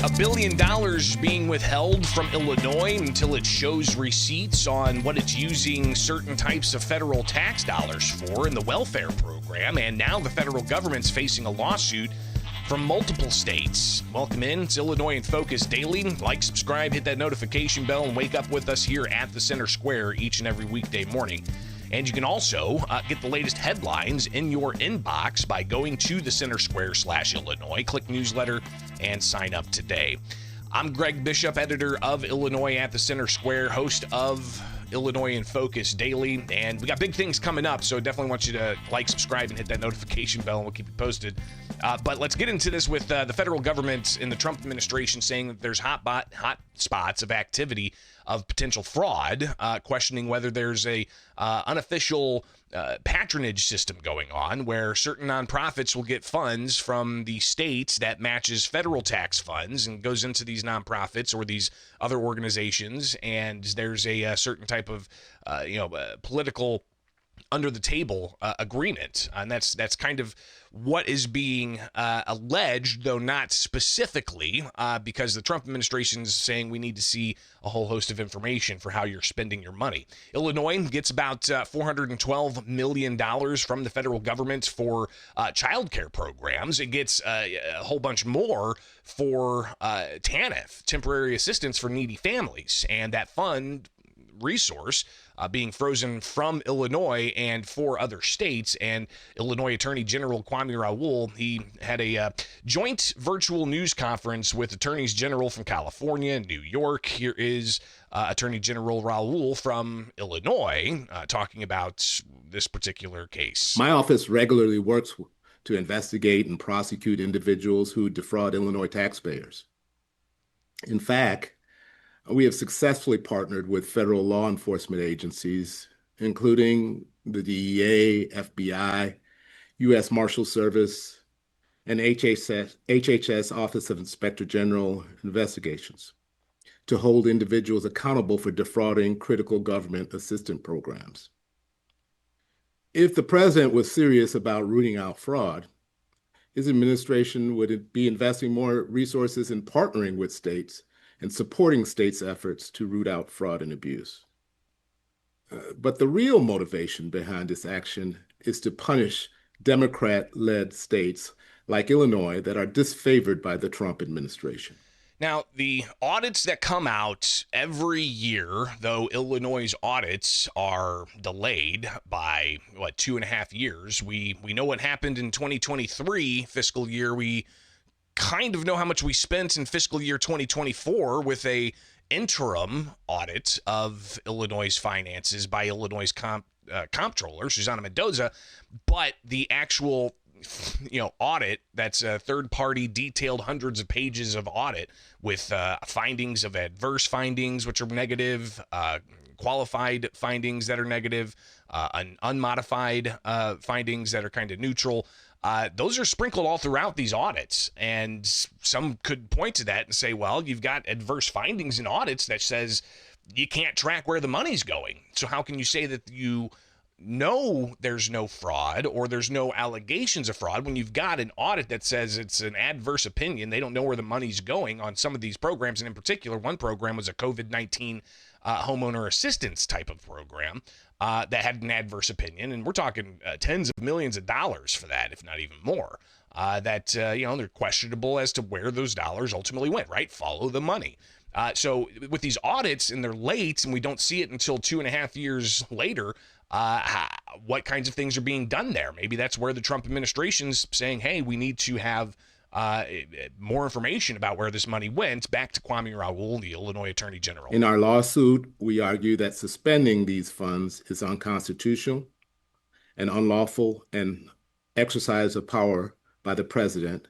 $1 billion being withheld from Illinois until it shows receipts on what it's using certain types of federal tax dollars for in the welfare program. And now the federal government's facing a lawsuit from multiple states. Welcome in. It's Illinois in Focus Daily. Like, subscribe, hit that notification bell, and wake up with us here at the Center Square each and every weekday morning. And you can also get the latest headlines in your inbox by going to the Center Square/Illinois. Click newsletter and sign up today. I'm Greg Bishop, editor of Illinois at the Center Square, host of Illinois in Focus Daily. And we got big things coming up, so definitely want you to like, subscribe, and hit that notification bell, and we'll keep you posted. But let's get into this with the federal government and the Trump administration saying that there's hot spots of activity of potential fraud, questioning whether there's a unofficial patronage system going on where certain nonprofits will get funds from the states that matches federal tax funds and goes into these nonprofits or these other organizations, and there's a certain type of political under the table agreement, and that's kind of what is being alleged, though not specifically, because the Trump administration is saying we need to see a whole host of information for how you're spending your money. Illinois gets about $412 million from the federal government for child care programs. It gets a whole bunch more for TANF, temporary assistance for needy families, and that fund resource being frozen from Illinois and four other states. And Illinois Attorney General Kwame Raoul, he had a joint virtual news conference with attorneys general from California and New York. Here is Attorney General Raoul from Illinois talking about this particular case. My office regularly works to investigate and prosecute individuals who defraud Illinois taxpayers. In fact, we have successfully partnered with federal law enforcement agencies, including the DEA, FBI, U.S. Marshal Service, and HHS Office of Inspector General Investigations, to hold individuals accountable for defrauding critical government assistance programs. If the president was serious about rooting out fraud, his administration would be investing more resources in partnering with states and supporting states' efforts to root out fraud and abuse. But the real motivation behind this action is to punish Democrat-led states like Illinois that are disfavored by the Trump administration. Now, the audits that come out every year, though Illinois' audits are delayed by, 2.5 years. We know what happened in 2023 fiscal year. We kind of know how much we spent in fiscal year 2024 with a interim audit of Illinois' finances by Illinois' comptroller, Susana Mendoza, but the actual audit, that's a third party, detailed hundreds of pages of audit with findings of adverse findings, which are negative, qualified findings that are negative, unmodified findings that are kind of neutral. Those are sprinkled all throughout these audits, and some could point to that and say, well, you've got adverse findings in audits that says you can't track where the money's going. So how can you say that you know there's no fraud or there's no allegations of fraud when you've got an audit that says it's an adverse opinion? They don't know where the money's going on some of these programs, and in particular, one program was a COVID-19 homeowner assistance type of program that had an adverse opinion, and we're talking tens of millions of dollars for that, if not even more. They're questionable as to where those dollars ultimately went, right? Follow the money. So with these audits, and they're late, and we don't see it until 2.5 years later, what kinds of things are being done there? Maybe that's where the Trump administration's saying, hey, we need to have more information about where this money went. Back to Kwame Raoul, the Illinois Attorney General. In our lawsuit, we argue that suspending these funds is unconstitutional and unlawful and exercise of power by the president,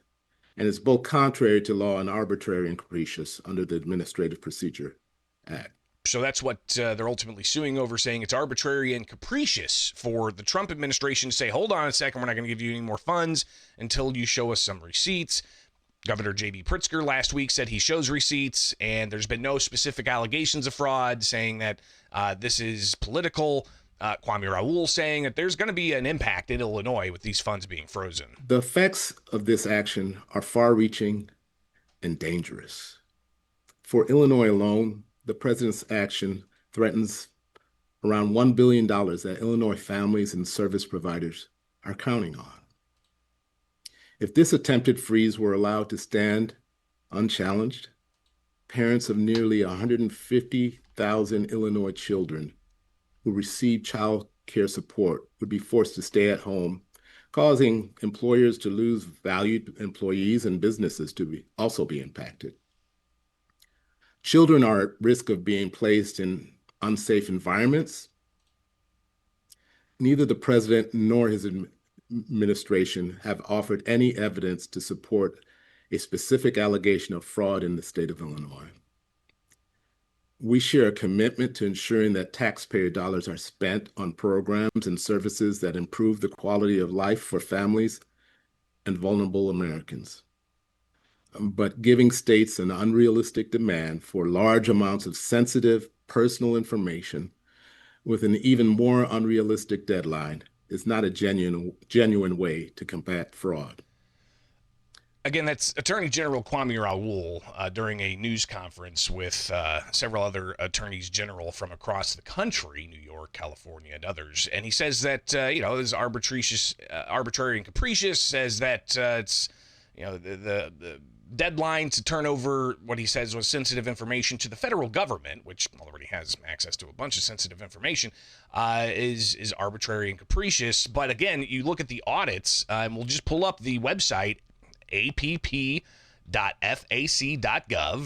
and is both contrary to law and arbitrary and capricious under the Administrative Procedure Act. So that's what they're ultimately suing over, saying it's arbitrary and capricious for the Trump administration to say, hold on a second, we're not going to give you any more funds until you show us some receipts. Governor J.B. Pritzker last week said he shows receipts, and there's been no specific allegations of fraud, saying that this is political. Kwame Raoul saying that there's going to be an impact in Illinois with these funds being frozen. The effects of this action are far-reaching and dangerous. For Illinois alone, the president's action threatens around $1 billion that Illinois families and service providers are counting on. If this attempted freeze were allowed to stand unchallenged, parents of nearly 150,000 Illinois children who receive child care support would be forced to stay at home, causing employers to lose valued employees and businesses to also be impacted. Children are at risk of being placed in unsafe environments. Neither the president nor his administration have offered any evidence to support a specific allegation of fraud in the state of Illinois. We share a commitment to ensuring that taxpayer dollars are spent on programs and services that improve the quality of life for families and vulnerable Americans. But giving states an unrealistic demand for large amounts of sensitive personal information with an even more unrealistic deadline is not a genuine way to combat fraud. Again, that's Attorney General Kwame Raoul during a news conference with several other attorneys general from across the country, New York, California, and others. And he says that, this is arbitrary and capricious, says that it's, the deadline to turn over what he says was sensitive information to the federal government, which already has access to a bunch of sensitive information, is arbitrary and capricious. But again, you look at the audits, and we'll just pull up the website, app.fac.gov,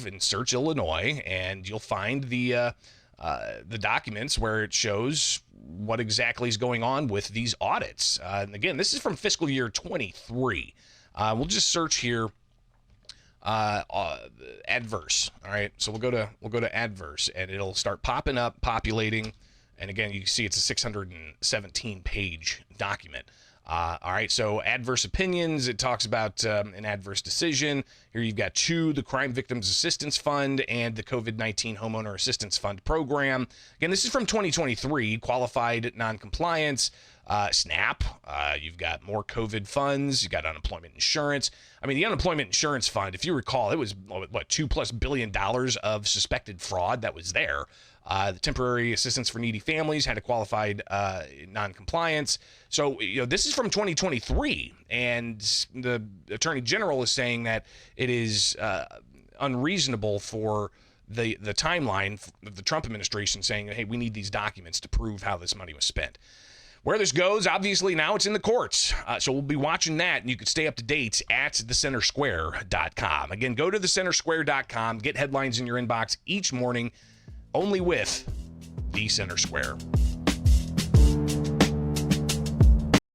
and search Illinois, and you'll find the documents where it shows what exactly is going on with these audits. And again, this is from fiscal year 23. We'll just search here adverse. All right, so we'll go to adverse, and it'll start popping up, populating, and again, you can see it's a 617 page document. All right, so adverse opinions, it talks about an adverse decision. Here you've got the Crime Victims Assistance Fund and the COVID-19 Homeowner Assistance Fund program. Again, this is from 2023, qualified noncompliance, SNAP. You've got more COVID funds. You've got unemployment insurance. I mean, the unemployment insurance fund, if you recall, it was, $2+ billion of suspected fraud that was there. The temporary assistance for needy families had a qualified noncompliance. So, this is from 2023, and the Attorney General is saying that it is unreasonable for the timeline of the Trump administration saying, hey, we need these documents to prove how this money was spent. Where this goes, obviously now it's in the courts. So we'll be watching that, and you can stay up to date at thecentersquare.com. Again, go to thecentersquare.com, get headlines in your inbox each morning, only with The Center Square.